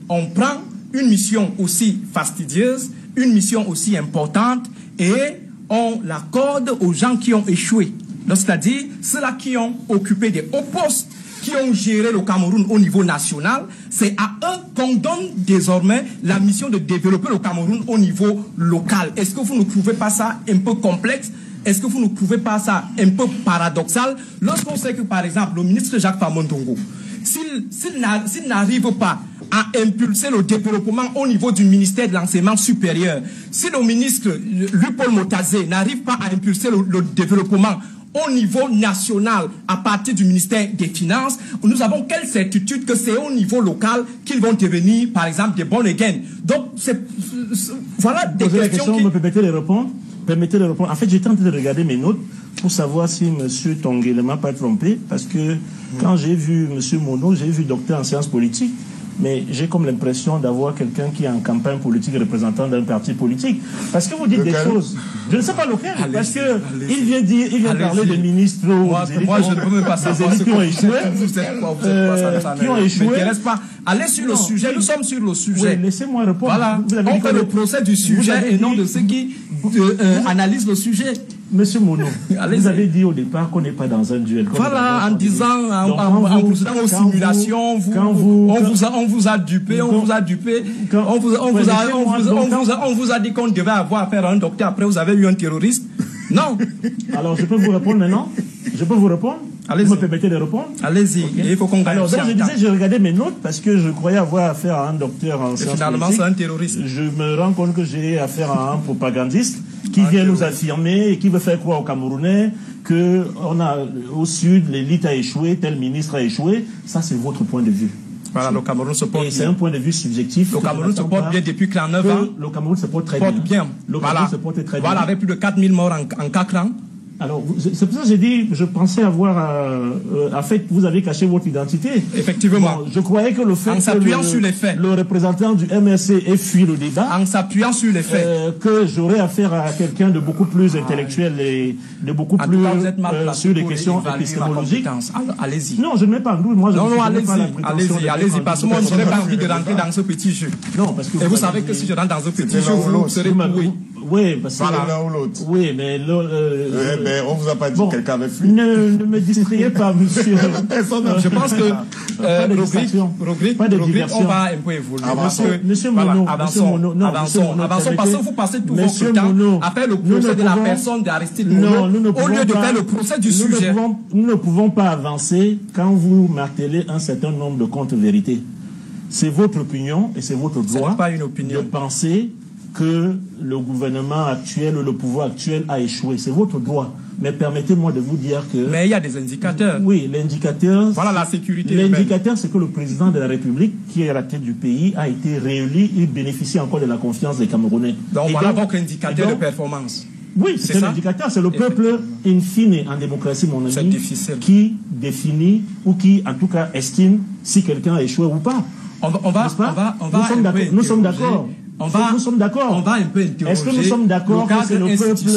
qu'on prend une mission aussi fastidieuse, une mission aussi importante, et on l'accorde aux gens qui ont échoué. C'est-à-dire ceux-là qui ont occupé des hauts postes, qui ont géré le Cameroun au niveau national, c'est à eux qu'on donne désormais la mission de développer le Cameroun au niveau local. Est-ce que vous ne trouvez pas ça un peu complexe? Est-ce que vous ne trouvez pas ça un peu paradoxal lorsqu'on sait que, par exemple, le ministre Jacques Famondongo, s'il n'arrive pas à impulser le développement au niveau du ministère de l'enseignement supérieur, si le ministre Louis-Paul Motazé n'arrive pas à impulser le développement au niveau national à partir du ministère des Finances, nous avons quelle certitude que c'est au niveau local qu'ils vont devenir, par exemple, des bons gains. Donc, voilà des questions qui... Me permettez de répondre? Permettez de répondre. En fait, j'étais en train de regarder mes notes pour savoir si M. Tongué ne m'a pas trompé, parce que quand j'ai vu M. Mono, j'ai vu docteur en sciences politiques, mais j'ai comme l'impression d'avoir quelqu'un qui est en campagne politique représentant d'un parti politique. Parce que vous dites des choses, je ne sais pas lequel, parce que il vient parler des ministres, moi je ne peux même pas savoir des élites qui ont échoué, qui ont échoué. Allez sur le sujet, nous sommes sur le sujet. Oui, laissez-moi répondre. Voilà, on fait le procès du sujet et non de ceux qui analysent le sujet. Monsieur Mono, vous avez dit au départ qu'on n'est pas dans un duel. Voilà, en disant, en procédant aux simulations, on vous a dupé, on vous a dit qu'on devait avoir affaire à un docteur, après vous avez eu un terroriste. Non. Alors, je peux vous répondre maintenant? Je peux vous répondre? Vous me permettez de répondre? Allez-y, okay. Il faut qu'on gagne. Alors, donc, je disais, j'ai regardé mes notes parce que je croyais avoir affaire à un docteur en sciences politiques. Finalement, c'est un terroriste. Je me rends compte que j'ai affaire à un propagandiste qui vient nous affirmer et qui veut faire croire aux Camerounais que au sud, l'élite a échoué, tel ministre a échoué. Ça, c'est votre point de vue. Voilà, le Cameroun se porte bien. C'est un point de vue subjectif. Le Cameroun se porte bien depuis 49 ans. Le Cameroun se porte très bien. Le Cameroun se porte très bien. Voilà, avec plus de 4000 morts en 4 ans. Alors, c'est pour ça que j'ai dit, je pensais avoir... en fait, vous avez caché votre identité. Effectivement. Bon, je croyais que le fait en s'appuyant sur les faits, le représentant du MRC ait fui le débat... En s'appuyant sur les faits. Que j'aurais affaire à quelqu'un de beaucoup plus intellectuel et de beaucoup plus sur les questions épistémologiques. Allez-y. Non, je ne mets pas en doute. Moi, non, allez-y, parce que moi, je n'ai pas envie de rentrer dans ce petit jeu. Non, parce que... Et vous savez que si je rentre dans ce petit jeu, vous serez pourri. Oui, parce que... L'un ou l'autre. Oui, mais... mais on vous a pas dit quelqu'un avait fui. Ne me distrayez pas, monsieur. Je pense que Rogrip, on va un peu évoluer. Monsieur Mono, avançons, parce que vous passez tout votre temps à faire le procès de la personne d'Aristide Mono au lieu de faire le procès du sujet. Nous ne pouvons pas avancer quand vous martelez un certain nombre de contre-vérités. C'est votre opinion et c'est votre droit de penser que le gouvernement actuel, le pouvoir actuel a échoué. C'est votre droit. Mais permettez-moi de vous dire que... Mais il y a des indicateurs. Oui, l'indicateur... Voilà la sécurité. L'indicateur, c'est que le président de la République, qui est à la tête du pays, a été réélu et bénéficie encore de la confiance des Camerounais. Donc voilà donc l'indicateur de performance. Oui, c'est l'indicateur. C'est le peuple, in fine, en démocratie, mon ami, qui définit ou qui, en tout cas, estime si quelqu'un a échoué ou pas. Nous sommes d'accord. Nous sommes d'accord. On va un peu interroger. Est-ce que nous sommes d'accord que c'est le peuple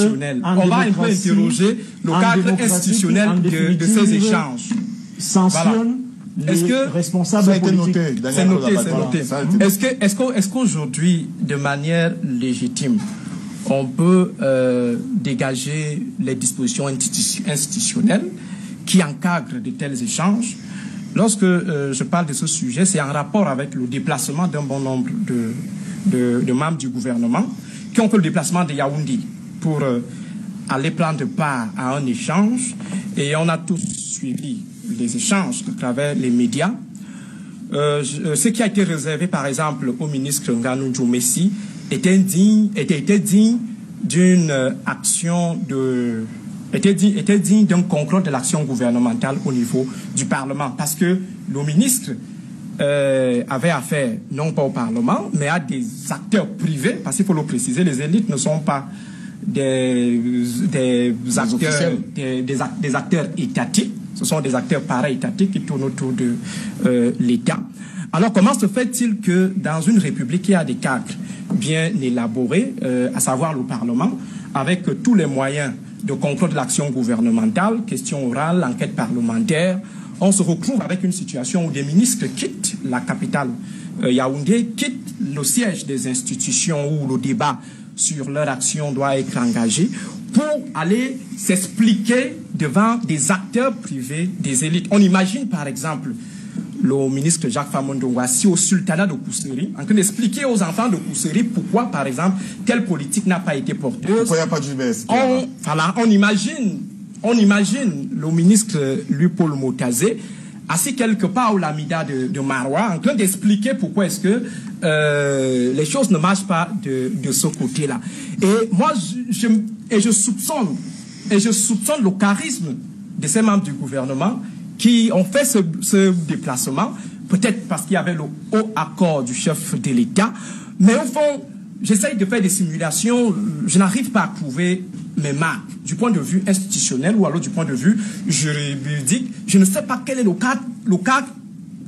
on va un peu interroger le cadre institutionnel de ces échanges. Sanctionne les responsables politiques. C'est noté. Est-ce qu'aujourd'hui, de manière légitime, on peut dégager les dispositions institutionnelles qui encadrent de tels échanges? Lorsque je parle de ce sujet, c'est en rapport avec le déplacement d'un bon nombre de membres du gouvernement qui ont fait le déplacement de Yaoundé pour aller prendre part à un échange, et on a tous suivi les échanges à travers les médias. Ce qui a été réservé par exemple au ministre Nganou Djoumessi était digne d'une action était digne d'un contrôle de l'action gouvernementale au niveau du Parlement, parce que le ministre avait affaire non pas au Parlement, mais à des acteurs privés, parce qu'il faut le préciser, les élites ne sont pas des acteurs étatiques, ce sont des acteurs para-étatiques qui tournent autour de l'État. Alors comment se fait-il que dans une république qui a des cadres bien élaborés, à savoir le Parlement, avec tous les moyens de contrôle de l'action gouvernementale, question orale, enquête parlementaire, on se retrouve avec une situation où des ministres quittent la capitale Yaoundé quittent le siège des institutions où le débat sur leur action doit être engagé pour aller s'expliquer devant des acteurs privés, des élites. On imagine par exemple le ministre Jacques Famondo assis au sultanat de Koussery en train d'expliquer aux enfants de Koussery pourquoi par exemple telle politique n'a pas été porteuse. Pourquoi il n'y a pas d'UBS? On imagine le ministre Louis-Paul Motazé assis quelque part au Lamida de Marois en train d'expliquer pourquoi est-ce que les choses ne marchent pas de ce côté-là. Et moi, je soupçonne le charisme de ces membres du gouvernement qui ont fait ce déplacement, peut-être parce qu'il y avait le haut accord du chef de l'État, mais au fond, j'essaye de faire des simulations, je n'arrive pas à trouver mes marques du point de vue institutionnel ou alors du point de vue juridique. Je ne sais pas quel est le cadre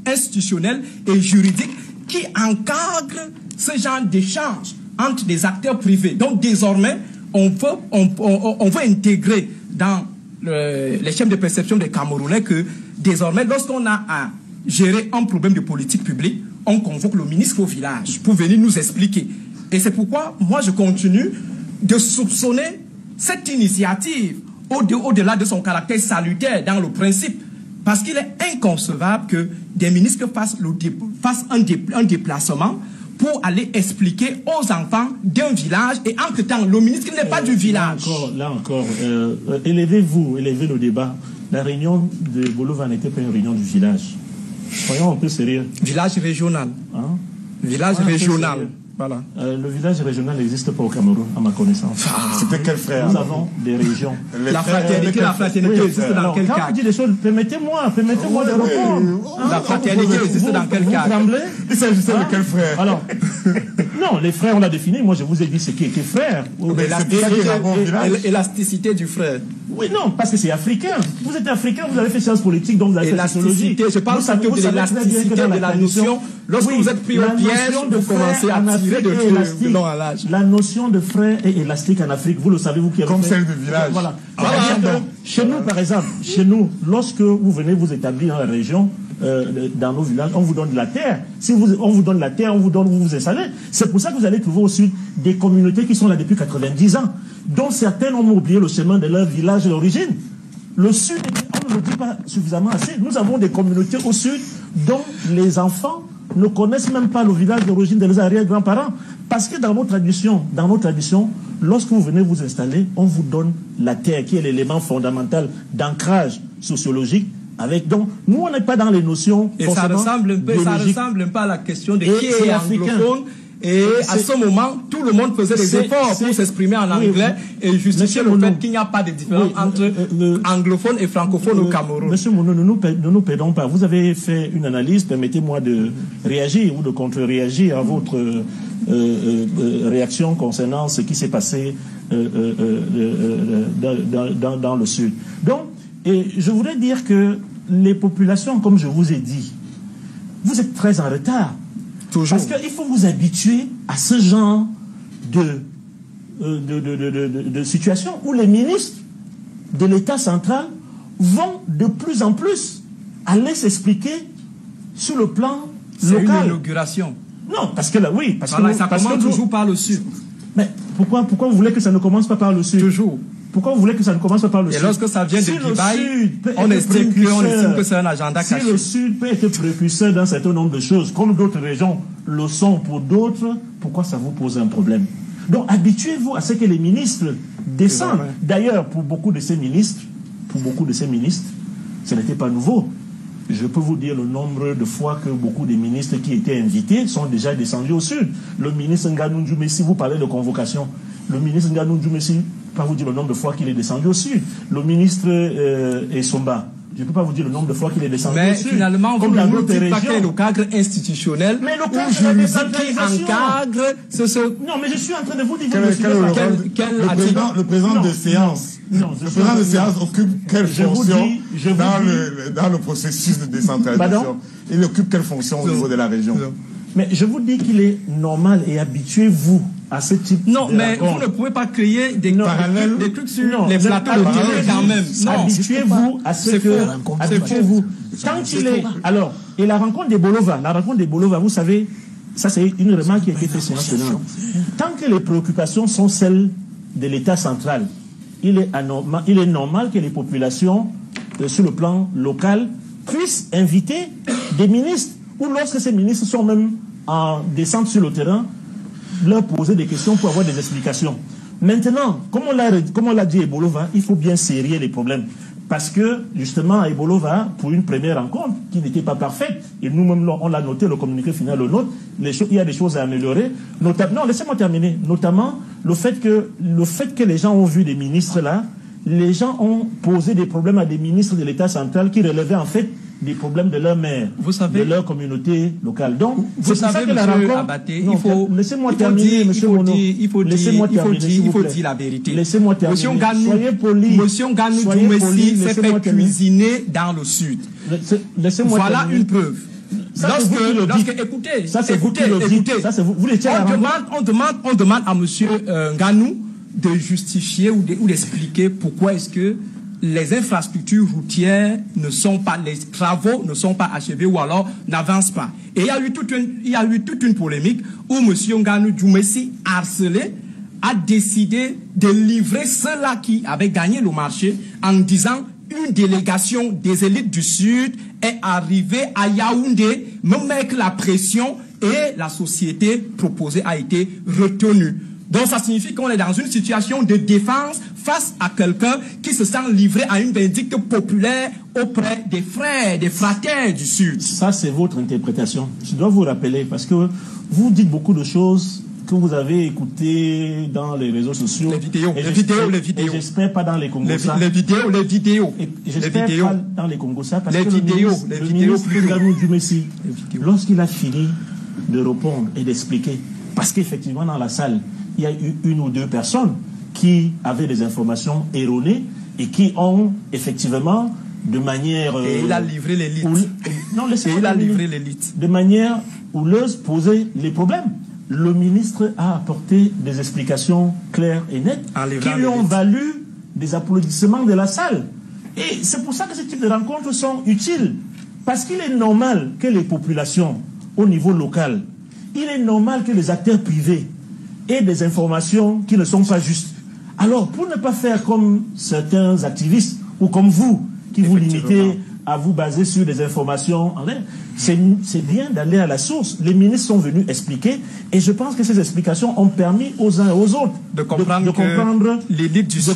institutionnel et juridique qui encadre ce genre d'échange entre des acteurs privés. Donc désormais, on veut intégrer dans les chaînes de perception des Camerounais que désormais, lorsqu'on a à gérer un problème de politique publique, on convoque le ministre au village pour venir nous expliquer. Et c'est pourquoi moi je continue de soupçonner cette initiative au-delà de son caractère salutaire dans le principe. Parce qu'il est inconcevable que des ministres fassent un déplacement pour aller expliquer aux enfants d'un village et entre-temps, le ministre n'est pas du village. Là encore, élevez le débat. La réunion de Bolova n'était pas une réunion du village. Soyons un peu sérieux. Village régional. Hein? Village régional. Voilà. Le village régional n'existe pas au Cameroun, à ma connaissance. C'était quel frère? Nous avons des régions. La fraternité existe dans quel cas? Quand vous dites des choses, permettez-moi de répondre. La fraternité existe dans quel cas? Il s'agissait de quel frère? Alors, non, les frères, on l'a défini. Moi, je vous ai dit ce qui était frère. L'élasticité du frère. Oui, non, parce que c'est africain. Vous êtes africain, vous avez fait sciences politiques, donc vous avez fait sociologie. Je parle plutôt de l'élasticité de la notion. Lorsque vous êtes pris au piège, vous commencez à tirer de long à l'âge. La notion de frère est élastique en Afrique. Vous le savez, vous qui avez comme celle de village. Voilà. Chez nous, par exemple, lorsque vous venez vous établir dans la région, dans nos villages, on vous donne de la terre. Si on vous donne la terre, on vous donne où vous vous installez. C'est pour ça que vous allez trouver au sud des communautés qui sont là depuis 90 ans, dont certaines ont oublié le chemin de leur village d'origine. Le sud, on ne le dit pas suffisamment assez. Nous avons des communautés au sud dont les enfants ne connaissent même pas le village d'origine de leurs arrière-grands-parents. Parce que dans nos traditions, lorsque vous venez vous installer, on vous donne la terre, qui est l'élément fondamental d'ancrage sociologique. Donc, nous, on n'est pas dans les notions. Et ça ressemble un peu à la question de qui est anglophone. Et à ce moment, tout le monde faisait des efforts pour s'exprimer en anglais et justifier le fait qu'il n'y a pas de différence entre anglophones et francophones au Cameroun. Monsieur Mouno, ne nous perdons pas. Vous avez fait une analyse, permettez-moi de réagir ou de contre-réagir à votre réaction concernant ce qui s'est passé dans le Sud. Donc, et je voudrais dire que les populations, comme je vous ai dit, vous êtes très en retard. Toujours. Parce qu'il faut vous habituer à ce genre de situation où les ministres de l'État central vont de plus en plus aller s'expliquer sur le plan local. C'est une inauguration. Non, parce que là, oui. Parce voilà, que ça commence toujours par le Sud. Mais pourquoi vous voulez que ça ne commence pas par le Sud? Toujours. Pourquoi vous voulez que ça ne commence pas par le Sud? Et lorsque ça vient de Dubaï, on estime que c'est un agenda caché. Si le Sud peut être précurseur d'un certain nombre de choses, comme d'autres régions le sont pour d'autres, pourquoi ça vous pose un problème? Donc habituez-vous à ce que les ministres descendent. D'ailleurs, pour beaucoup de ces ministres, ce n'était pas nouveau. Je peux vous dire le nombre de fois que beaucoup de ministres qui étaient invités sont déjà descendus au Sud. Le ministre Nganou Djoumessi, vous parlez de convocation. Le ministre Nganou Djoumessi, je ne peux pas vous dire le nombre de fois qu'il est descendu au Sud. Le ministre Essomba, je ne peux pas vous dire le nombre de fois qu'il est descendu au Sud. Mais finalement, vous ne nous dites pas qu'il y a le cadre institutionnel ou juridique qui encadre ce... Non, mais je suis en train de vous dire... Le président de séance. Non, le président de séance occupe quelle fonction dans le processus de décentralisation? Il occupe quelle fonction au niveau de la région? Mais je vous dis qu'il est normal et habituez-vous à ce type de Non, mais vous ne pouvez pas créer des parallèles, des trucs sur les plateaux de télé quand même. Non, habituez-vous à ce que... Habituez-vous. Tant qu'il est... Alors, Et la rencontre des Bolova, vous savez, ça c'est une remarque qui a été faite sur notre nom. Tant que les préoccupations sont celles de l'État central, il est normal que les populations, sur le plan local, puissent inviter des ministres, ou lorsque ces ministres sont même en descente sur le terrain, leur poser des questions pour avoir des explications. Maintenant, comme on l'a dit à Ebolova, il faut bien serrer les problèmes. Parce que, justement, à Ebolova, pour une première rencontre qui n'était pas parfaite, et nous-mêmes, on l'a noté, le communiqué final, le nôtre, il y a des choses à améliorer. Non, laissez-moi terminer. Notamment, le fait que les gens ont vu des ministres là, les gens ont posé des problèmes à des ministres de l'État central qui relevaient en fait des problèmes de leur maire, de leur communauté locale. Donc, vous savez, que la rencontre... Abaté, laissez-moi terminer, monsieur Mono. Il faut dire la vérité. Laissez-moi terminer. Soyez poli. Monsieur Nganou Djoumessi s'est fait cuisiner dans le sud. Voilà une preuve. Écoutez, on demande à monsieur Nganou de justifier ou d'expliquer pourquoi est-ce que les infrastructures routières les travaux ne sont pas achevés ou alors n'avancent pas. Et il y a eu toute une polémique où M. Nganou Djoumessi, harcelé, a décidé de livrer ceux-là qui avaient gagné le marché en disant une délégation des élites du Sud est arrivée à Yaoundé, me mettre la pression et la société proposée a été retenue. Donc ça signifie qu'on est dans une situation de défense face à quelqu'un qui se sent livré à une vindicte populaire auprès des frères, des fratères du Sud. Ça, c'est votre interprétation. Je dois vous rappeler, parce que vous dites beaucoup de choses que vous avez écoutées dans les réseaux sociaux. Les vidéos. Et j'espère pas dans les Congossas. Les vidéos. J'espère pas dans les Congossas, parce que le ministre Nganou Djoumessi, lorsqu'il a fini de répondre et d'expliquer, parce qu'effectivement dans la salle, il y a eu une ou deux personnes qui avaient des informations erronées et qui ont effectivement, de manière... et il a livré l'élite. De manière houleuse, posé les problèmes. Le ministre a apporté des explications claires et nettes qui lui ont valu des applaudissements de la salle. Et c'est pour ça que ce type de rencontres sont utiles. Parce qu'il est normal que les populations, au niveau local, il est normal que les acteurs privés aient des informations qui ne sont pas justes. Alors, pour ne pas faire comme certains activistes, ou comme vous, qui vous limitez à vous baser sur des informations en l'air, c'est bien d'aller à la source. Les ministres sont venus expliquer, et je pense que ces explications ont permis aux uns et aux autres de comprendre l'élite du Sud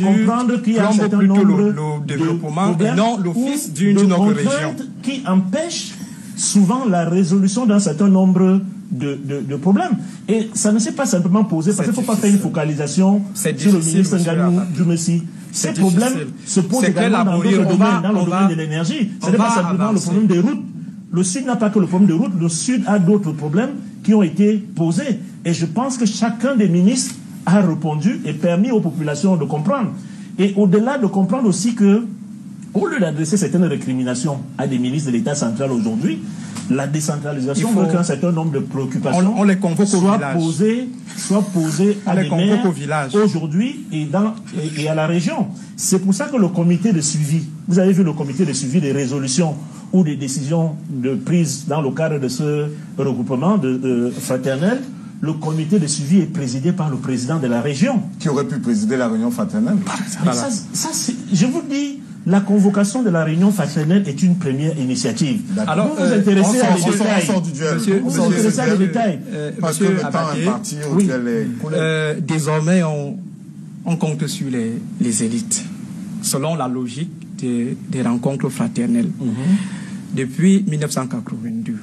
qu'il y a un certain nombre de développement et non l'office d'une autre région qui empêche souvent la résolution d'un certain nombre de problèmes. Et ça ne s'est pas simplement posé, parce qu'il ne faut pas faire une focalisation sur le ministre Nganou Djoumessi. Ces problèmes se posent également dans d'autres domaines, dans le domaine de l'énergie. Ce n'est pas simplement le problème des routes. Le Sud n'a pas que le problème des routes, le Sud a d'autres problèmes qui ont été posés. Et je pense que chacun des ministres a répondu et permis aux populations de comprendre. Et au-delà de comprendre aussi que, au lieu d'adresser certaines récriminations à des ministres de l'État central aujourd'hui, la décentralisation veut qu'un certain nombre de préoccupations soient posées à des maires aujourd'hui et à la région. C'est pour ça que le comité de suivi, vous avez vu le comité de suivi des résolutions ou des décisions de prise dans le cadre de ce regroupement fraternel, le comité de suivi est présidé par le président de la région. Qui aurait pu présider la réunion fraternelle. Voilà. Je vous dis, la convocation de la réunion fraternelle est une première initiative. Alors, vous vous intéressez à des détails. Vous vous intéressez à des détails. Parce que le temps est parti. Oui. Désormais, on compte sur les élites, selon la logique des rencontres fraternelles. Depuis 1982, le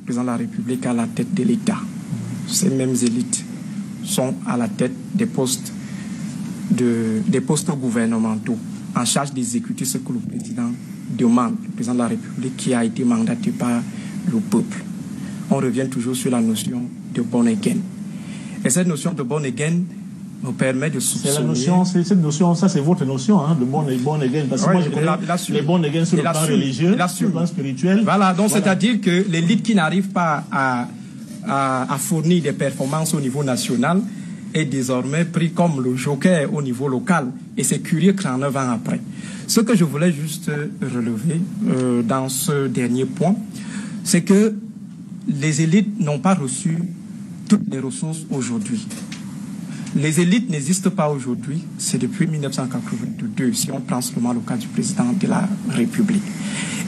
président de la République à la tête de l'État. Ces mêmes élites sont à la tête des postes gouvernementaux en charge d'exécuter ce que le président demande, le président de la République qui a été mandaté par le peuple. On revient toujours sur la notion de born again. Et cette notion de born again nous permet de soupçonner... Cette notion, ça c'est votre notion de born again, parce que moi je connais les born again sur le plan religieux, sur le plan spirituel. Voilà, donc c'est-à-dire que l'élite qui n'arrive pas à fournir des performances au niveau national est désormais pris comme le joker au niveau local. Et c'est curieux 39 ans après. Ce que je voulais juste relever dans ce dernier point, c'est que les élites n'ont pas reçu toutes les ressources aujourd'hui. Les élites n'existent pas aujourd'hui, c'est depuis 1982, si on prend seulement le cas du président de la République.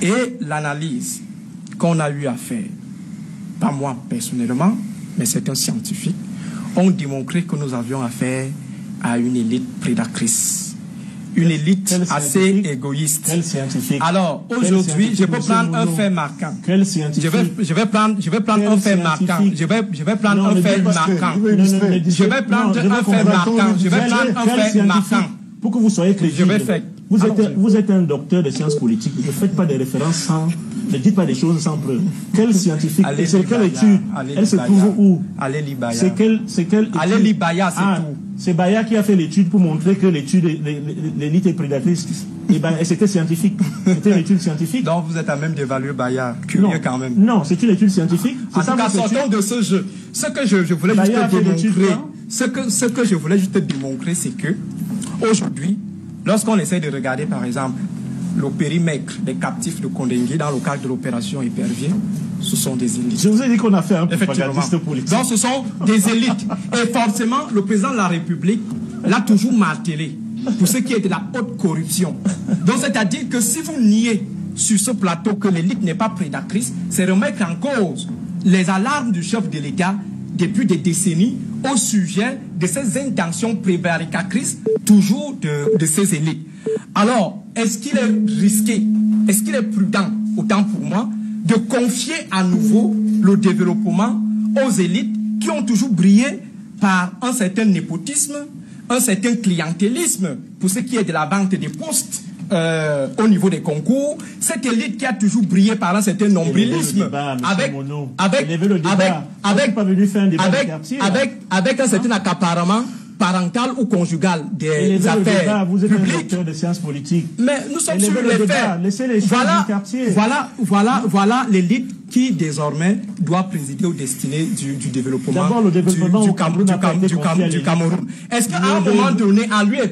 Et l'analyse qu'on a eu à faire, pas moi personnellement, mais certains scientifiques, ont démontré que nous avions affaire à une élite prédatrice. Une élite assez égoïste. Quel scientifique? Alors, aujourd'hui, je peux prendre un fait marquant. Quel scientifique? Je vais prendre un fait marquant. Je vais prendre un fait marquant. Je vais prendre un fait marquant. Je vais prendre un fait marquant. Pour que vous soyez crédible. Vous êtes un docteur de sciences politiques. Ne faites pas des références sans... Ne dites pas des choses sans preuve. Quel scientifique? C'est quelle étude? Elle se trouve où? Allez Libaya. C'est quelle étude? Allez Libaya, c'est tout. C'est Baya qui a fait l'étude pour montrer que l'étude, l'élite est prédatrice. Et c'était scientifique. C'était une étude scientifique. Donc vous êtes à même d'évaluer Baya. Curieux quand même. Non, c'est une étude scientifique. En tout cas, sortons de ce jeu. Ce que je voulais juste démontrer, c'est que aujourd'hui, lorsqu'on essaie de regarder par exemple le périmètre des captifs de Kondengui dans le cadre de l'opération Épervier, ce sont des élites. Je vous ai dit qu'on a fait un propagandiste politique. Donc ce sont des élites. Et forcément, le président de la République l'a toujours martelé pour ce qui est de la haute corruption. Donc c'est-à-dire que si vous niez sur ce plateau que l'élite n'est pas prédatrice, c'est remettre en cause les alarmes du chef de l'État depuis des décennies au sujet de ces intentions prévaricatrices toujours de ces élites. Alors, est-ce qu'il est risqué, est-ce qu'il est prudent, autant pour moi, de confier à nouveau le développement aux élites qui ont toujours brillé par un certain népotisme, un certain clientélisme pour ce qui est de la vente des postes au niveau des concours, cette élite qui a toujours brillé par un certain nombrilisme avec un certain accaparement parental ou conjugal des affaires vous êtes publiques. Un docteur de sciences politiques. Mais nous sommes sur les faits. Laissez les choses du quartier. Voilà l'élite qui désormais doit présider aux destinées du développement, du Cameroun. Est-ce qu'à un moment donné, en lieu et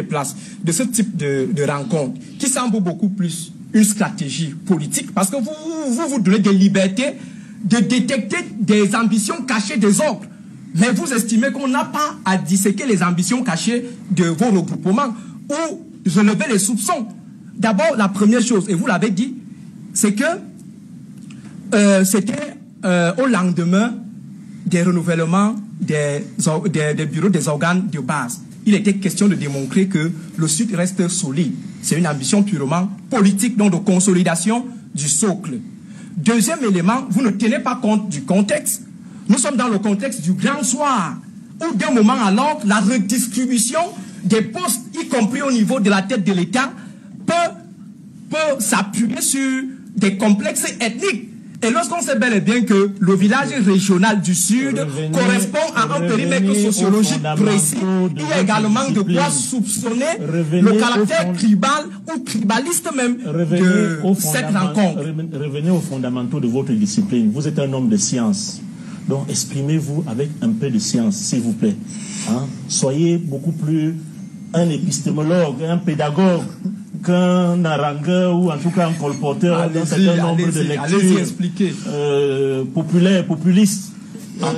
place de ce type de rencontre, qui semble beaucoup plus une stratégie politique, parce que vous donnez des libertés de détecter des ambitions cachées des autres. Mais vous estimez qu'on n'a pas à disséquer les ambitions cachées de vos regroupements ou relever les soupçons. D'abord, la première chose, et vous l'avez dit, c'est que c'était au lendemain des renouvellements des bureaux des organes de base. Il était question de démontrer que le Sud reste solide. C'est une ambition purement politique, donc de consolidation du socle. Deuxième élément, vous ne tenez pas compte du contexte. Nous sommes dans le contexte du grand soir, où d'un moment à l'autre, la redistribution des postes, y compris au niveau de la tête de l'État, peut s'appuyer sur des complexes ethniques. Et lorsqu'on sait bel et bien que le village régional du Sud correspond à un périmètre sociologique précis, il y a également de quoi soupçonner le caractère tribal ou tribaliste même de cette rencontre. Revenez aux fondamentaux de votre discipline. Vous êtes un homme de science. Donc, exprimez-vous avec un peu de science, s'il vous plaît. Hein? Soyez beaucoup plus un épistémologue, un pédagogue, qu'un harangueur ou en tout cas un colporteur d'un certain nombre de lectures populaires, populistes.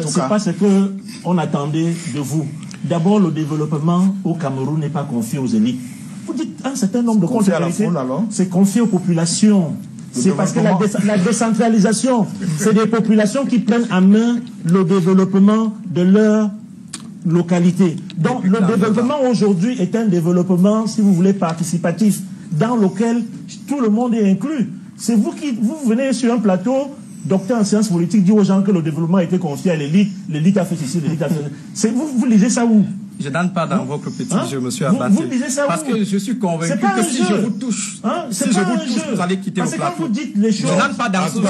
C'est pas ce qu'on attendait de vous. D'abord, le développement au Cameroun n'est pas confié aux élites. Vous dites un certain nombre de contrariétés, c'est confié aux populations. C'est parce que la décentralisation, c'est des populations qui prennent en main le développement de leur localité. Donc le développement aujourd'hui est un développement, si vous voulez, participatif, dans lequel tout le monde est inclus. C'est vous venez sur un plateau, docteur en sciences politiques, dire aux gens que le développement a été confié à l'élite, l'élite a fait ceci, l'élite a fait... Vous lisez ça où? Je n'entre pas dans votre petit jeu, monsieur Abaté. Parce que je suis convaincu que si je vous touche, vous allez quitter le plateau. Parce que quand vous dites les choses... Je n'entre pas dans ce jeu.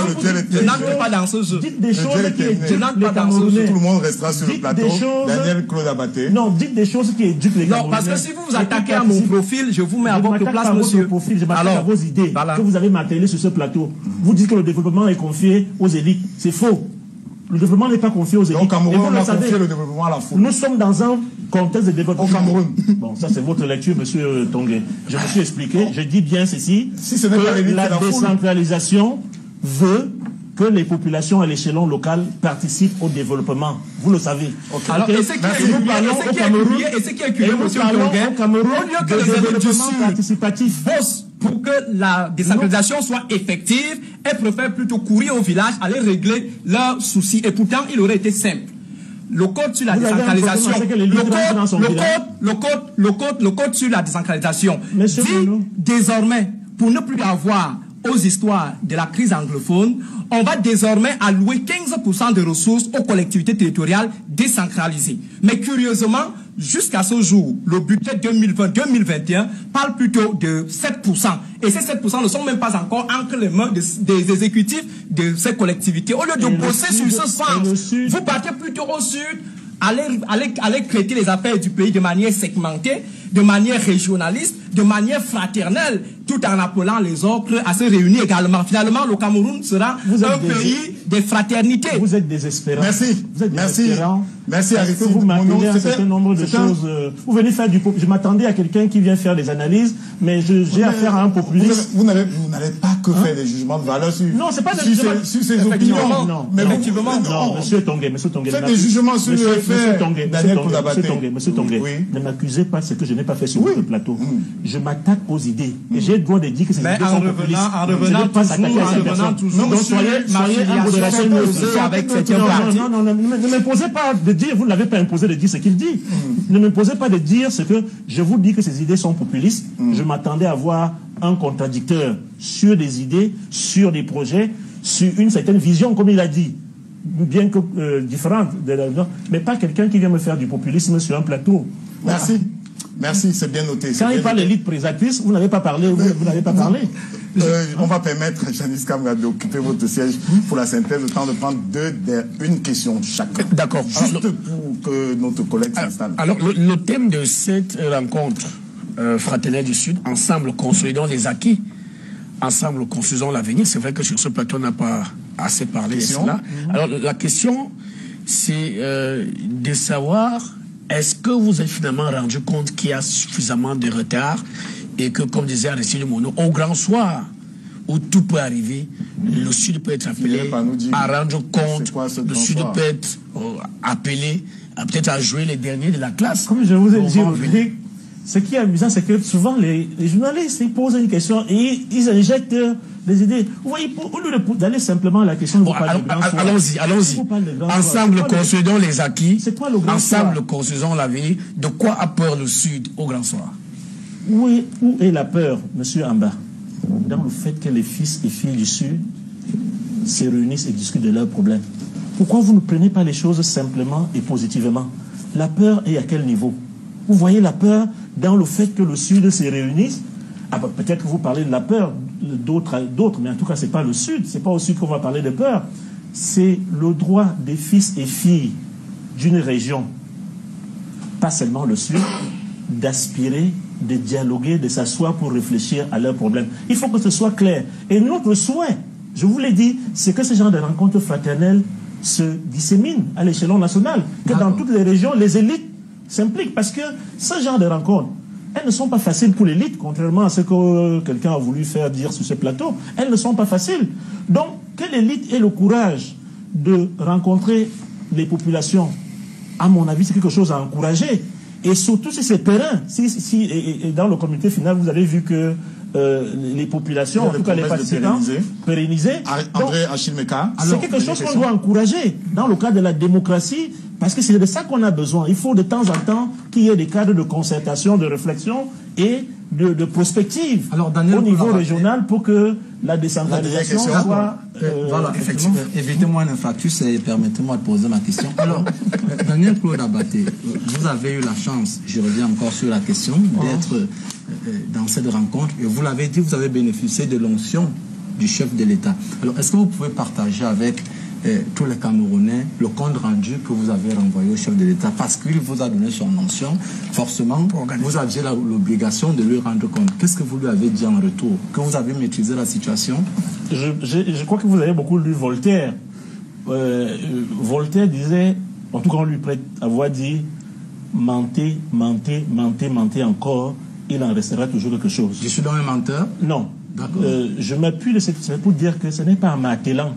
Je n'entre pas dans ce jeu. Dites des choses qui éduquent les Camerounais. Tout le monde restera sur le plateau. Daniel Claude Abaté. Non, dites des choses qui éduquent les Camerounais. Non, parce que si vous vous attaquez à mon profil, je vous mets à votre place, monsieur. Je m'attaque à vos idées que vous avez martelées sur ce plateau. Vous dites que le développement est confié aux élites. C'est faux. Le développement n'est pas confié aux élites. Donc, Cameroun, on a confié le développement à la foule. Nous sommes dans un contexte de développement. Au Cameroun. Bon, ça c'est votre lecture, monsieur Tongué. Je me suis expliqué. Je dis bien ceci. Si ce n'est pas l'élite, la décentralisation veut que les populations à l'échelon local participent au développement. Vous le savez. Okay. Alors, et ce qui est curieux, monsieur Tonguet, au lieu que les développement participatif bossent pour que la décentralisation soit effective, elles préfèrent plutôt courir au village, aller régler leurs soucis. Et pourtant, il aurait été simple. Le code sur la décentralisation, le code sur la décentralisation dit désormais, pour ne plus avoir aux histoires de la crise anglophone, on va désormais allouer 15% de ressources aux collectivités territoriales décentralisées. Mais curieusement, jusqu'à ce jour, le budget 2020-2021 parle plutôt de 7%. Et ces 7% ne sont même pas encore entre les mains des exécutifs de ces collectivités. Au lieu de bosser sur ce sens, vous partez plutôt au sud, allez traiter les affaires du pays de manière segmentée, de manière régionaliste, de manière fraternelle, tout en appelant les autres à se réunir également. Finalement, le Cameroun sera un pays de fraternité. Vous êtes désespérant. Merci. Vous êtes désespérant. Merci Aristide. Vous m'appelez un certain nombre de choses. Vous venez faire du populisme. Je m'attendais à quelqu'un qui vient faire des analyses, mais j'ai affaire à un populiste. Vous n'allez pas que faire des jugements de valeur sur, non, c'est pas des jugements sur ses opinions. Non, mais effectivement, non. Monsieur Tonguet. Faites des jugements sur le fait. Monsieur Tonguet, ne m'accusez pas de ce que je n'ai pas fait sur votre plateau. Je m'attaque aux idées. Et j'ai le droit de dire que ces idées sont populistes. En revenant toujours, donc soyez en modération avec cette partie. Non, ne m'imposez pas de dire, vous ne l'avez pas imposé de dire ce qu'il dit. Ne m'imposez pas de dire ce que je vous dis que ces idées sont populistes. Je m'attendais à voir un contradicteur sur des idées, sur des projets, sur une certaine vision, comme il a dit, bien que différente, mais pas quelqu'un qui vient me faire du populisme sur un plateau. Merci. Merci, c'est bien noté. Quand il parle d'élite présatrice, vous n'avez pas parlé, vous n'avez pas parlé. On va permettre à Janice Kamga d'occuper votre siège pour la synthèse, le temps de prendre une question chacun. D'accord. Juste pour que notre collègue s'installe. Alors, le thème de cette rencontre fraternelle du Sud, ensemble consolidons les acquis, ensemble construisons l'avenir. C'est vrai que sur ce plateau, on n'a pas assez parlé de cela. Alors, la question, c'est de savoir... Est-ce que vous êtes finalement rendu compte qu'il y a suffisamment de retard et que, comme disait Aristide Mono, au grand soir, où tout peut arriver, le Sud peut être appelé à rendre compte, le Sud peut être appelé peut-être à jouer les derniers de la classe. Comme je vous ai dit, ce qui est amusant, c'est que souvent les journalistes ils posent une question et ils injectent des idées. Vous voyez, au lieu d'aller simplement à la question, allons-y. Ensemble, consolidons les acquis. C'est quoi le grand Ensemble, construisons l'avenir. De quoi a peur le Sud au grand soir? Où est la peur, monsieur Amba? Dans le fait que les fils et filles du Sud se réunissent et discutent de leurs problèmes. Pourquoi vous ne prenez pas les choses simplement et positivement? La peur est à quel niveau? Vous voyez la peur dans le fait que le Sud se réunisse? Peut-être que vous parlez de la peur d'autres, mais en tout cas, ce n'est pas le Sud. Ce n'est pas au Sud qu'on va parler de peur. C'est le droit des fils et filles d'une région, pas seulement le Sud, d'aspirer, de dialoguer, de s'asseoir pour réfléchir à leurs problèmes. Il faut que ce soit clair. Et notre souhait, je vous l'ai dit, c'est que ce genre de rencontres fraternelles se disséminent à l'échelon national, que dans toutes les régions, les élites s'impliquent. Parce que ce genre de rencontres, elles ne sont pas faciles pour l'élite, contrairement à ce que quelqu'un a voulu faire dire sur ce plateau. Elles ne sont pas faciles. Donc, que l'élite ait le courage de rencontrer les populations, à mon avis, c'est quelque chose à encourager. Et surtout si c'est terrain. Et dans le communiqué final, vous avez vu que les populations, en tout cas les participants, pérennisés. André Achille-Meka. C'est quelque chose qu'on doit encourager dans le cadre de la démocratie, parce que c'est de ça qu'on a besoin. Il faut de temps en temps qu'il y ait des cadres de concertation, de réflexion et de prospective au niveau régional pour que la décentralisation soit... voilà, effectivement. Évitez-moi un infarctus et permettez-moi de poser ma question. Alors, Daniel Claude Abaté, vous avez eu la chance, je reviens encore sur la question, d'être dans cette rencontre. Et vous l'avez dit, vous avez bénéficié de l'onction du chef de l'État. Alors, est-ce que vous pouvez partager avec tous les Camerounais le compte rendu que vous avez renvoyé au chef de l'État, parce qu'il vous a donné son onction, forcément, vous aviez l'obligation de lui rendre compte. Qu'est-ce que vous lui avez dit en retour? Que vous avez maîtrisé la situation? Je crois que vous avez beaucoup lu Voltaire. Voltaire disait, en tout cas on lui prête avoir dit, mentez encore, il en restera toujours quelque chose. Je suis donc un menteur? Non. je m'appuie de cette pour dire que ce n'est pas en m'attelant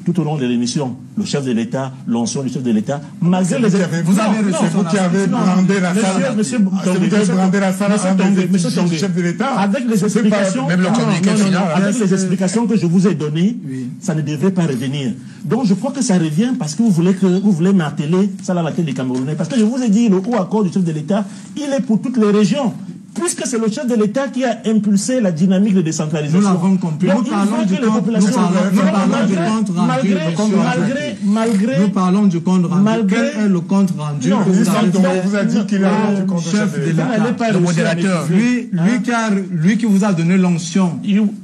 tout au long de l'émission, le chef de l'État, l'onction du chef de l'État, malgré les... Vous avez brandé la salle. Monsieur Tongué, chef de l'État. Avec les explications... Même le communiqué final. Avec les explications que je vous ai données, ça ne devrait pas revenir. Donc je crois que ça revient parce que vous voulez marteler ça à la tête des Camerounais. Parce que je vous ai dit, le haut accord du chef de l'État, il est pour toutes les régions. Puisque c'est le chef de l'État qui a impulsé la dynamique de décentralisation. Nous l'avons compris. Nous parlons du compte rendu. Quel est le compte rendu que vous avez fait? Vous a dit qu'il a rendu compte au chef de l'État. Le modérateur. Lui qui vous a donné l'onction.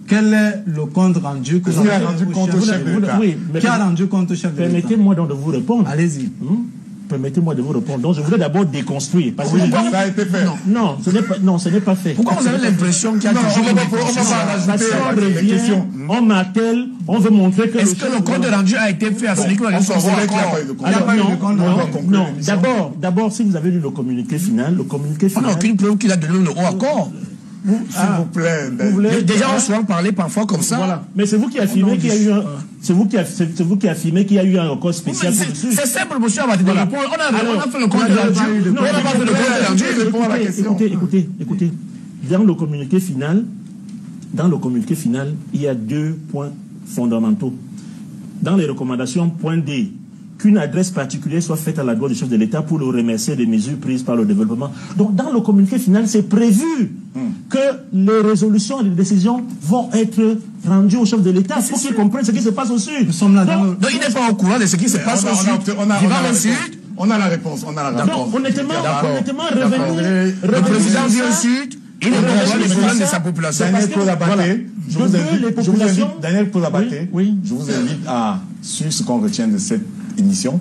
Quel est le compte rendu que vous avez rendu compte au chef de l'État? Qui a rendu compte au chef de l'État? Permettez-moi donc de vous répondre. Allez-y. Permettez-moi de vous répondre. Donc, je voudrais d'abord déconstruire. Parce que ça a été fait. Non, ce n'est pas fait. Pourquoi vous avez l'impression qu'il y a toujours on m'appelle, on veut montrer que... Est-ce que le compte rendu a été fait à celui qui a Non. D'abord, si vous avez lu le communiqué final, on n'a aucune preuve qu'il a donné le haut accord. S'il vous plaît. Déjà, on se parler parfois comme ça. Voilà. Mais c'est vous qui affirmez qu'il y a eu un... C'est vous qui affirmez qu'il y a eu un accord spécial. C'est simple, monsieur Abati. On a fait le compte rendu. On n'a pas fait le compte rendu. Écoutez. Dans le communiqué final, il y a 2 points fondamentaux. Dans les recommandations, point D, qu'une adresse particulière soit faite à la droite du chef de l'État pour le remercier des mesures prises par le développement. Donc, dans le communiqué final, c'est prévu que les résolutions et les décisions vont être rendues au chef de l'État pour qu'il comprenne ce qui se passe au Sud. Nous sommes là donc il n'est pas au courant de ce qui se passe au Sud. On a la réponse. Donc, honnêtement, revenu. Le président vient au Sud. Il est dans les problèmes de sa population. Daniel Pozabaté, je vous invite à suivre ce qu'on retient de cette émission.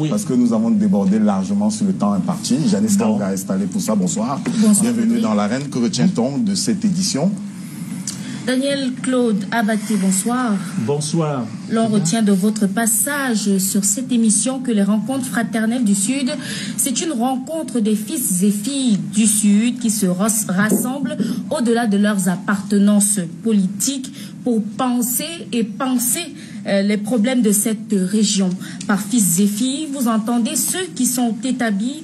Parce que nous avons débordé largement sur le temps imparti. Janice Kanga a installé pour ça. Bonsoir. Bienvenue dans l'arène. Que retient-on de cette édition? Daniel Claude Abaté, bonsoir. Bonsoir. L'on retient de votre passage sur cette émission que les rencontres fraternelles du Sud, c'est une rencontre des fils et filles du Sud qui se rassemblent au-delà de leurs appartenances politiques pour penser les problèmes de cette région. Par fils et filles, vous entendez ceux qui sont établis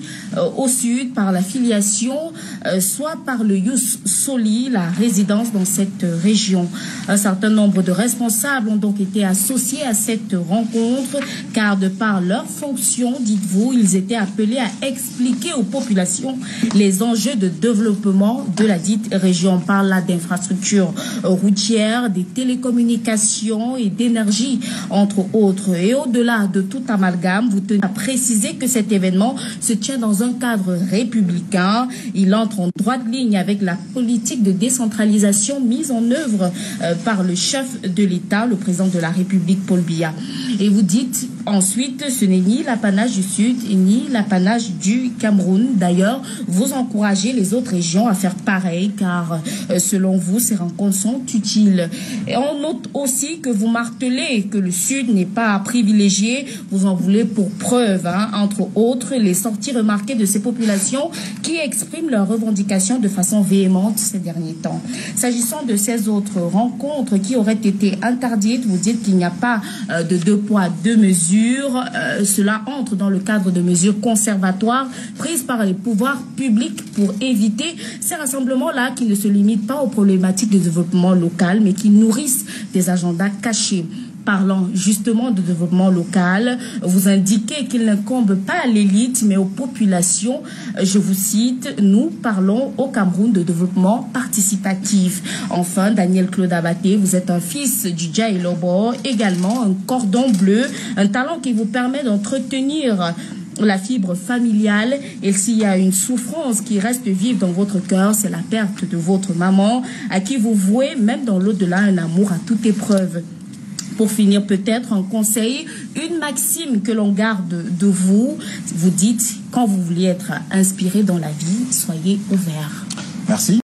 au Sud par la filiation, soit par le Yus Soli, la résidence dans cette région. Un certain nombre de responsables ont donc été associés à cette rencontre, car de par leur fonction, dites-vous, ils étaient appelés à expliquer aux populations les enjeux de développement de la dite région. On parle là d'infrastructures routières, des télécommunications et d'énergie, entre autres. Et au-delà de tout amalgame, vous tenez à préciser que cet événement se tient dans un cadre républicain. Il entre en droite ligne avec la politique de décentralisation mise en œuvre par le chef de l'État, le président de la République, Paul Biya. Et vous dites ensuite, ce n'est ni l'apanage du Sud ni l'apanage du Cameroun. D'ailleurs, vous encouragez les autres régions à faire pareil, car selon vous, ces rencontres sont utiles. Et on note aussi que vous martelez que le Sud n'est pas privilégié. Vous en voulez pour preuve, entre autres, les sorties remarquées de ces populations qui expriment leurs revendications de façon véhémente ces derniers temps. S'agissant de ces autres rencontres qui auraient été interdites, vous dites qu'il n'y a pas de 2 poids, 2 mesures. Cela entre dans le cadre de mesures conservatoires prises par les pouvoirs publics pour éviter ces rassemblements-là qui ne se limitent pas aux problématiques de développement local, mais qui nourrissent des agendas cachés. Parlant justement de développement local, vous indiquez qu'il n'incombe pas à l'élite, mais aux populations. Je vous cite, nous parlons au Cameroun de développement participatif. Enfin, Daniel Claude Abaté, vous êtes un fils du Dja Lobo, également un cordon bleu, un talent qui vous permet d'entretenir la fibre familiale. Et s'il y a une souffrance qui reste vive dans votre cœur, c'est la perte de votre maman, à qui vous vouez, même dans l'au-delà, un amour à toute épreuve. Pour finir, peut-être un conseil, une maxime que l'on garde de vous. Vous dites, quand vous voulez être inspiré dans la vie, soyez ouvert. Merci.